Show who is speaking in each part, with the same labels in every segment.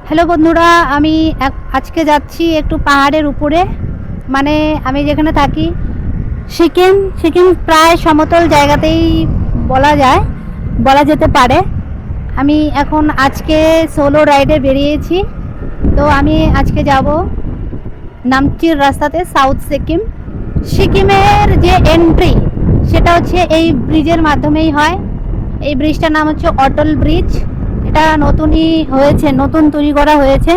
Speaker 1: Hello বন্ধুরা, আমি আজকে যাচ্ছি একটু পাহাড়ের উপরে। মানে আমি যেখানে থাকি সিকিম প্রায় সমতল জায়গাতেই বলা যেতে পারে। আমি এখন আজকে সোলো রাইডে বেরিয়েছি। তো আমি আজকে যাব নামচির রাস্তাতে সাউথ সিকিমের যে এন্ট্রি সেটা হচ্ছে এই ব্রিজের মাধ্যমেই হয়। এই ব্রিজটার নাম হচ্ছে অটল ব্রিজ। এটা নতুন তৈরি করা হয়েছে।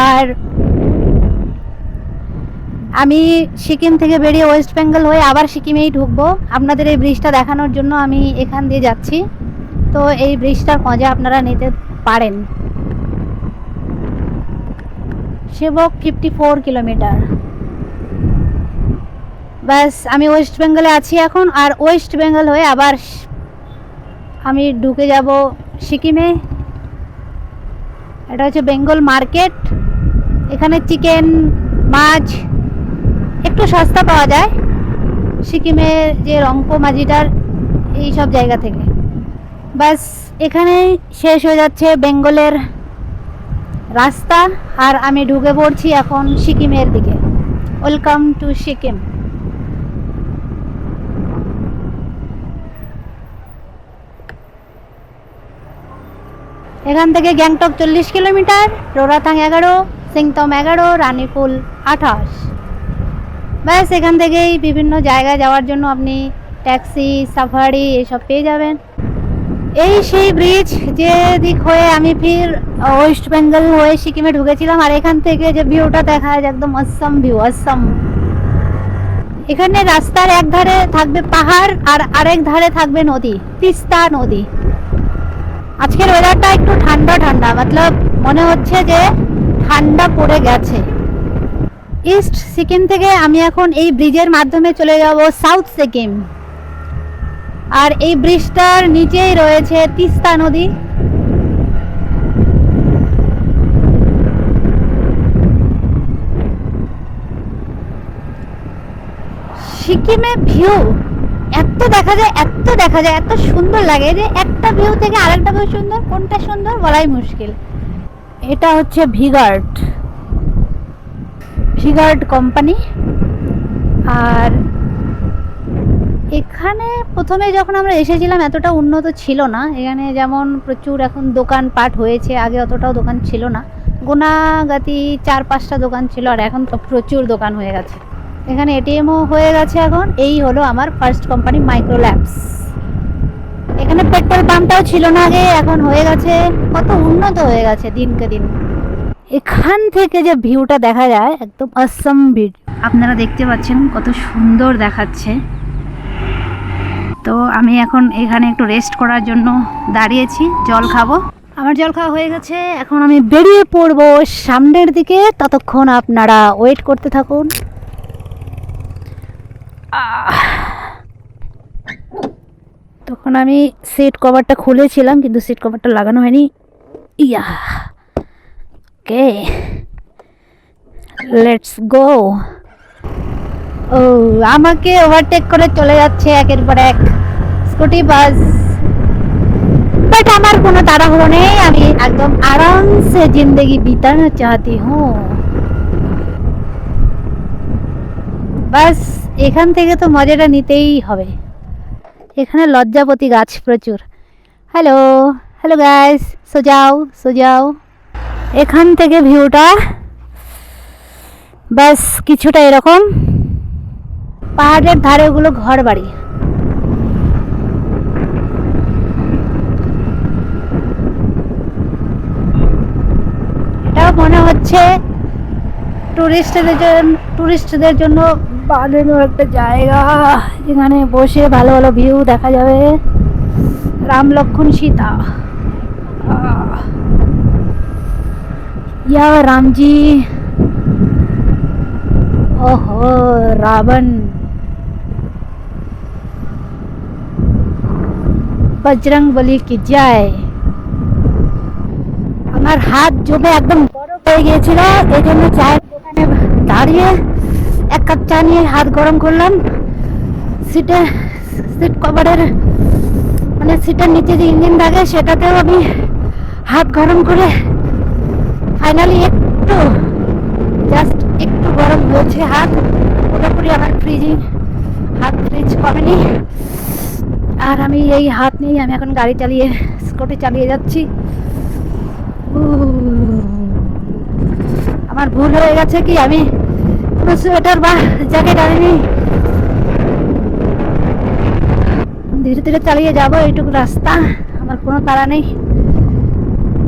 Speaker 1: আর আমি সিকিম থেকে বেরিয়ে ওয়েস্ট বেঙ্গল হয়ে আবার সিকিমেই ঢুকবো। আপনাদের এই ব্রিজটা দেখানোর জন্য আমি এখান দিয়ে যাচ্ছি। তো এই ব্রিজটার মজা আপনারা নিতে পারেন। সেবক 54 কিলোমিটার। ব্যাস, আমি ওয়েস্ট বেঙ্গলে আছি এখন। আর ওয়েস্ট বেঙ্গল হয়ে আবার আমি ঢুকে যাব সিকিমে। এটা হচ্ছে বেঙ্গল মার্কেট। এখানে চিকেন, মাছ একটু সস্তা পাওয়া যায় সিকিমের যে রংপো মাঝিটার এই সব জায়গা থেকে। ব্যাস, এখানেই শেষ হয়ে যাচ্ছে বেঙ্গলের রাস্তা। আর আমি ঢুকে পড়ছি এখন সিকিমের দিকে। Welcome to Sikkim. এখান থেকে গ্যাংটক 40 কিলোমিটার, রোরাথাং 11, সিংতম 11, রানীপুল 28। ব্যাস, এখান থেকেই বিভিন্ন জায়গায় যাওয়ার জন্য আপনি ট্যাক্সি, সাফারি এসব পেয়ে যাবেন। এই সেই ব্রিজ যে দিক হয়ে আমি ফির ওয়েস্ট বেঙ্গল হয়ে সিকিমে ঢুকেছিলাম। আর এখান থেকে যে ভিউটা দেখা যায় একদম অসম ভিউ, অসম। এখানে রাস্তার এক ধারে থাকবে পাহাড় আর আরেক ধারে থাকবে নদী, তিস্তা নদী। আজকের ওয়েদারটা একটু ঠান্ডা ঠান্ডা, মতলব মনে হচ্ছে যে ঠান্ডা পড়ে গেছে। ইস্ট সিকিম থেকে আমি এখন এই ব্রিজের মাধ্যমে চলে যাব সাউথ সিকিম। আর এই ব্রিজটার নিচেই রয়েছে তিস্তা নদী। সিকিমে ভিউ এত দেখা যায়, এত সুন্দর লাগে যে একটা ভিউ থেকে আরেকটা ভিউ সুন্দর। কোনটা সুন্দর বলাই মুশকিল। এটা হচ্ছে ভিগার্ড কোম্পানি। আর এখানে প্রথমে যখন আমরা এসেছিলাম এতটা উন্নত ছিল না। এখানে যেমন প্রচুর এখন দোকানপাট হয়েছে, আগে অতটাও দোকান ছিল না। গোনাগাতি 4-5টা দোকান ছিল, আর এখন তো প্রচুর দোকান হয়ে গেছে। এখানে এটিএমও হয়ে গেছে এখন। এই হলো আমার ফার্স্ট কোম্পানি মাইক্রোল্যাবস। এখানে পেট্রোল পাম্পটাও ছিল না আগে, এখন হয়ে গেছে। কত উন্নত হয়ে গেছে দিনকে দিন। এখান থেকে যে ভিউটা দেখা যায় একদম অসম ভিউ। আপনারা দেখতে পাচ্ছেন কত সুন্দর দেখাচ্ছে। তো আমি এখন এখানে একটু রেস্ট করার জন্য দাঁড়িয়েছি, জল খাবো। আমার জল খাওয়া হয়ে গেছে, এখন আমি বেরিয়ে পড়বো সামনের দিকে। ততক্ষণ আপনারা ওয়েট করতে থাকুন। তখন আমি সিট কভারটা খুলেছিলাম, কিন্তু সিট কভারটা লাগানো হয়নি। ইয়া, ওকে, লেটস গো। ও, আমাকে ওভারটেক করে চলে যাচ্ছে একের পর এক স্কুটি, বাস। বাট আমার কোনো তাড়াহুড়ো নেই, আমি একদম আরাম সে জিন্দগি বিতানা চাহতি হুঁ। বাস, এখান থেকে তো মজাটা নিতেই হবে। এখানে লজ্জাপতি গাছ প্রচুর। হ্যালো হ্যালো গাইস, সোজাও। এখান থেকে ভিউটা বাস কিছুটা এরকম। পাহাড়ের ধারে ওগুলো ঘর বাড়ি। এটাও মনে হচ্ছে টুরিস্টদের জন্য বানানো একটা জায়গা, যেখানে বসে ভালো ভালো ভিউ দেখা যাবে। রাম লক্ষণ সীতা, ইয়া রামজি, ওহো রাবণ, বজরং বলি কি জয়। আমার হাত জমে একদম বরফ হয়ে গিয়েছিল, এই জন্য চায়ের দোকানে দাঁড়িয়ে এক কাপ চা নিয়ে হাত গরম করলাম। সিট কভারের মানে সিটের নিচে যে ইঞ্জিন থাকে সেটাতেও আমি হাত গরম করে ফাইনালি একটু জাস্ট একটু গরম হয়েছে হাত, পুরোপুরি আমার ফ্রিজিং হাত, ফ্রিজ কমেনি। আর আমি এই হাত নিয়ে আমি এখন গাড়ি চালিয়ে স্কুটি চালিয়ে যাচ্ছি। আমার ভুল হয়ে গেছে কি আমি কোনো সোয়েটার বা জ্যাকেট আনিনি। ধীরে ধীরে চালিয়ে যাবো, এইটুকু রাস্তা, আমার কোনো তাড়া নেই।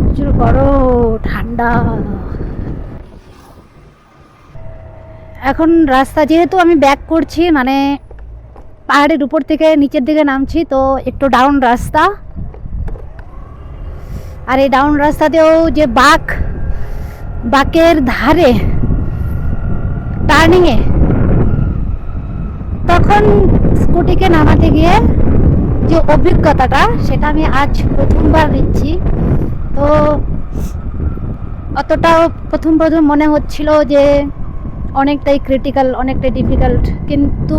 Speaker 1: প্রচুর গরম ঠান্ডা। এখন রাস্তা যেহেতু আমি ব্যাক করছি, মানে পাহাড়ের উপর থেকে নিচের দিকে নামছি, তো একটু ডাউন রাস্তা। আর এই ডাউন রাস্তাতেও যে বাঁকের ধারে টার্নিংয়ে তখন স্কুটিকে নামাতে গিয়ে যে অভিজ্ঞতাটা, সেটা আমি আজ প্রথমবার নিচ্ছি। তো অতটাও প্রথম মনে হচ্ছিল যে অনেকটাই ক্রিটিক্যাল, অনেকটাই ডিফিকাল্ট, কিন্তু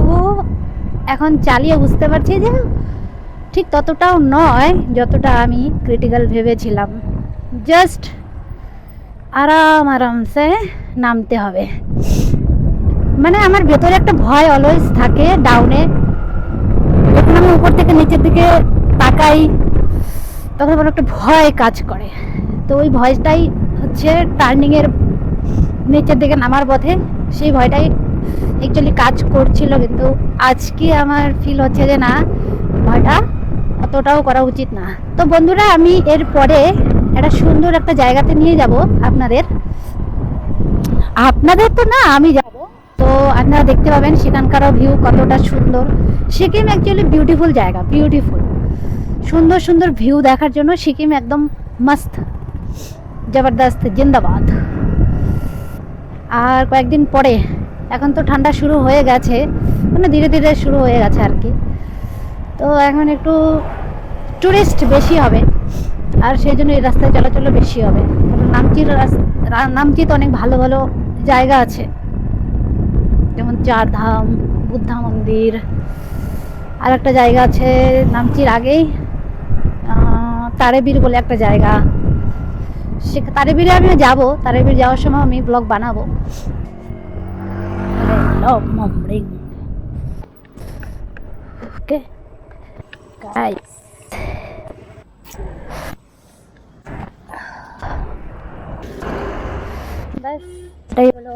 Speaker 1: এখন চালিয়ে বুঝতে পারছি যে ঠিক ততটাও নয় যতটা আমি ক্রিটিক্যাল ভেবেছিলাম। জাস্ট আরামসে নামতে হবে। মানে আমার ভেতরে একটা ভয় অলওয়েজ থাকে ডাউনে, যখন আমি উপর থেকে নিচের দিকে তাকাই তখন আমার একটা ভয় কাজ করে। তো ওই ভয়টাই হচ্ছে টার্নিংয়ের নিচের দিকে নামার পথে, সেই ভয়টাই অ্যাকচুয়ালি কাজ করছিল। কিন্তু আজকে আমার ফিল হচ্ছে যে না, ভয়টা অতটাও করা উচিত না। তো বন্ধুরা, আমি এরপরে একটা সুন্দর একটা জায়গাতে নিয়ে যাব আপনাদের তো না, আমি যাব। তো আপনারা দেখতে পাবেন সেখানকারও ভিউ কতটা সুন্দর। সিকিম অ্যাকচুয়ালি বিউটিফুল জায়গা, বিউটিফুল, সুন্দর সুন্দর ভিউ দেখার জন্য সিকিম একদম মস্ত, জবরদস্ত, জিন্দাবাদ। আর কয়েকদিন পরে, এখন তো ঠান্ডা শুরু হয়ে গেছে, মানে ধীরে ধীরে শুরু হয়ে গেছে আর কি। তো এখন একটু টুরিস্ট বেশি হবে, আর সেই জন্য এই রাস্তায় চলাচল বেশি হবে। নামচিতে অনেক ভালো ভালো জায়গা আছে, যেমন চারধাম, বুদ্ধা মন্দির। আর একটা জায়গা আছে নামচির আগেই, তারেবীর বলে একটা জায়গা। সে তারেবীরে আমি যাব, তারেবীর যাওয়ার সময় আমি ব্লগ বানাবো। ওকে গাইস, এটাই হলো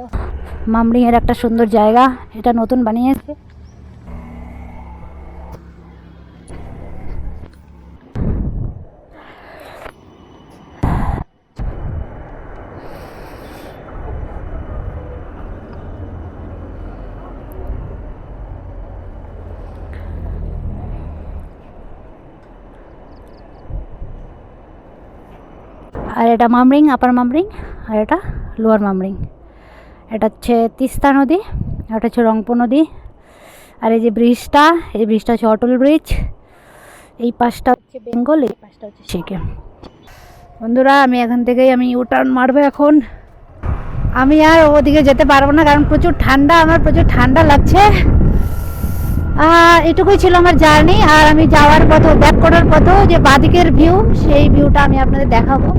Speaker 1: মামরিং এর একটা সুন্দর জায়গা, এটা নতুন বানিয়েছে। আর এটা মামরিং, আপার মামরিং, আর এটা লোয়ার মামরিং। এটা হচ্ছে তিস্তা নদী, এটা হচ্ছে রংপুর নদী। আর এই যে ব্রিজটা, এই ব্রিজটা হচ্ছে অটল ব্রিজ। এই পাশটা হচ্ছে বেঙ্গল, এই পাশটা হচ্ছে সিকিম। বন্ধুরা, আমি এখান থেকেই ইউটার্ন মারবো এখন। আমি আর ওদিকে যেতে পারবো না, কারণ প্রচুর ঠান্ডা, আমার প্রচুর ঠান্ডা লাগছে। এটুকুই ছিল আমার জার্নি। আর আমি যাওয়ার পথ, ব্যাক করার পথ, যে বাদিকের ভিউ, সেই ভিউটা আমি আপনাদের দেখাবো।